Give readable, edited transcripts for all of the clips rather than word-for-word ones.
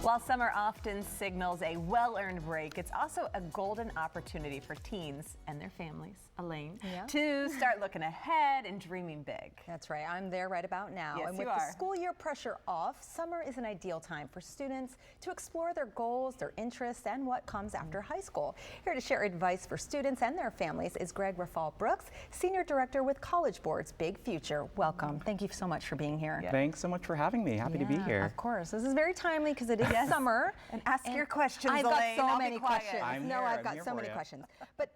While summer often signals a well-earned break, it's also a golden opportunity for teens and their families, Elaine, to start looking ahead and dreaming big. That's right. I'm there right about now. Yes, and with the school year pressure off, summer is an ideal time for students to explore their goals, their interests, and what comes after high school. Here to share advice for students and their families is Greg Rafal-Brooks, Senior Director with College Board's BigFuture. Welcome. Thank you so much for being here. Thanks so much for having me. Happy to be here. Of course. This is very timely because it is summer. And ask your questions, I've Elaine. got so many questions. I've got so many questions. But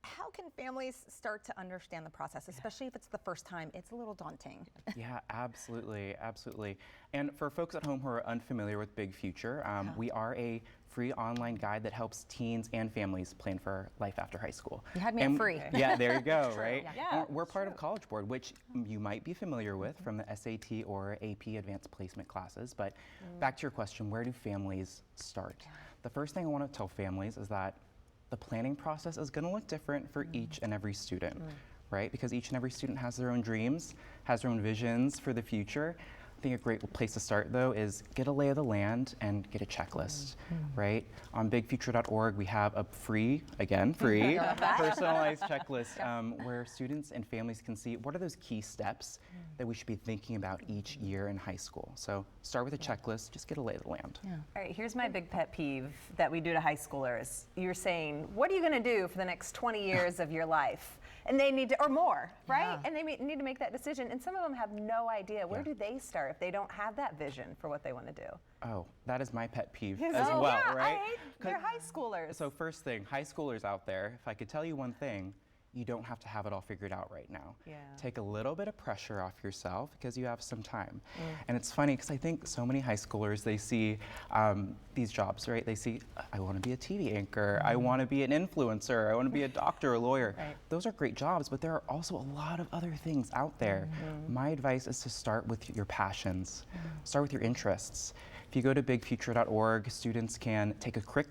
how can families start to understand the process, especially if it's the first time? It's a little daunting. Yeah, absolutely, absolutely. And for folks at home who are unfamiliar with BigFuture, we are a free online guide that helps teens and families plan for life after high school. You had me at free. Yeah, there you go, right? Yeah, we're part of College Board, which you might be familiar with from the SAT or AP Advanced Placement classes. But back to your question, where do families start? The first thing I want to tell families is that the planning process is going to look different for each and every student, right? Because each and every student has their own dreams, has their own visions for the future. I think a great place to start, though, is get a lay of the land and get a checklist, right? On bigfuture.org, we have a free personalized checklist where students and families can see what are those key steps that we should be thinking about each year in high school. So start with a checklist, just get a lay of the land. All right, here's my big pet peeve that we do to high schoolers. You're saying, what are you going to do for the next 20 years of your life? And they need to, or more, right? And they need to make that decision. And some of them have no idea. Where do they start if they don't have that vision for what they want to do? Oh, that is my pet peeve as well, right? They're high schoolers. So first thing, high schoolers out there, if I could tell you one thing, you don't have to have it all figured out right now. Take a little bit of pressure off yourself because you have some time. And it's funny because I think so many high schoolers, they see these jobs, right? They see, I want to be a TV anchor, I want to be an influencer, I want to be a doctor, a lawyer. Those are great jobs, but there are also a lot of other things out there. My advice is to start with your passions, start with your interests. If you go to bigfuture.org, students can take a quick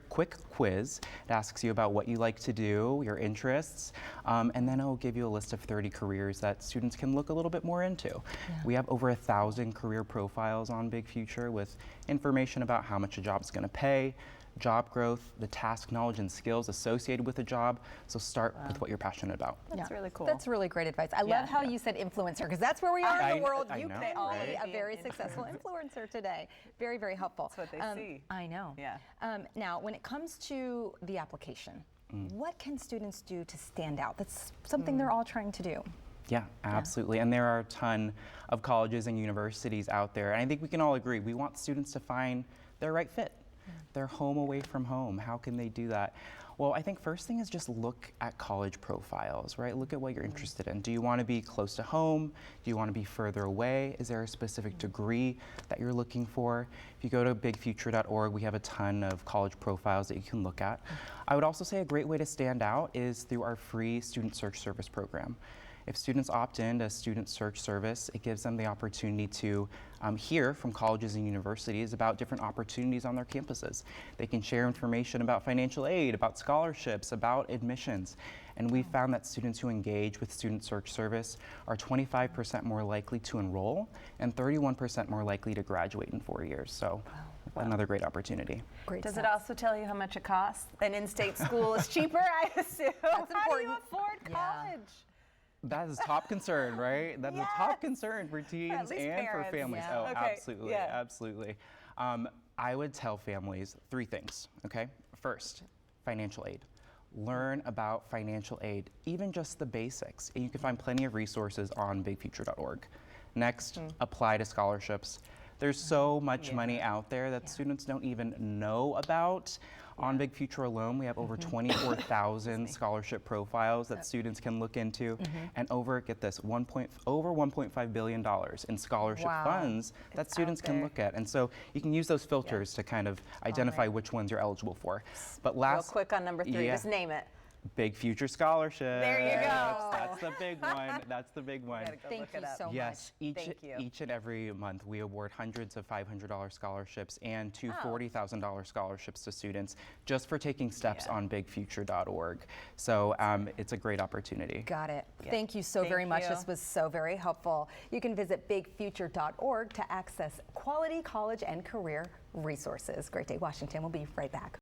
quiz. It asks you about what you like to do, your interests, and then it will give you a list of 30 careers that students can look a little bit more into. We have over 1,000 career profiles on BigFuture with information about how much a job is going to pay, job growth, the task, knowledge, and skills associated with a job. So start with what you're passionate about. That's really cool. That's really great advice. I love how you said influencer, because that's where we are in the world. You can be a very successful influencer today. Very, very helpful. That's what they see. I know. Now, when it comes to the application, what can students do to stand out? That's something they're all trying to do. Yeah, absolutely. And there are a ton of colleges and universities out there. And I think we can all agree, we want students to find their right fit. Their home away from home. How can they do that? Well, I think first thing is just look at college profiles, right? Look at what you're interested in. Do you want to be close to home? Do you want to be further away? Is there a specific degree that you're looking for? If you go to bigfuture.org, we have a ton of college profiles that you can look at. I would also say a great way to stand out is through our free student search service program. If students opt in to Student Search Service, it gives them the opportunity to hear from colleges and universities about different opportunities on their campuses. They can share information about financial aid, about scholarships, about admissions. And we found that students who engage with Student Search Service are 25% more likely to enroll and 31% more likely to graduate in 4 years. So another great opportunity. Does it also tell you how much it costs? An in-state school is cheaper, I assume. That's important. How do you afford college? That is top concern, right? That's a top concern for teens and for families. Oh, absolutely, absolutely. I would tell families 3 things, okay? First, financial aid. Learn about financial aid, even just the basics. And you can find plenty of resources on bigfuture.org. Next, apply to scholarships. There's so much money out there that students don't even know about. On BigFuture alone, we have over 24,000 scholarship profiles that students can look into, and over $1.5 billion in scholarship funds that students can look at. And so you can use those filters to kind of identify which ones you're eligible for. But real quick on number 3, just name it. Big Future Scholarship. There you go. That's the big one. That's the big one. Gotta go Thank look you it up. so Yes, much. each Thank you. each and every month we award hundreds of $500 scholarships and two $40,000 scholarships to students just for taking steps Yeah. on BigFuture.org. So it's a great opportunity. Got it. Yeah. Thank you so Thank very much. you. This was so very helpful. You can visit bigfuture.org to access quality college and career resources. Great Day, Washington. We'll be right back.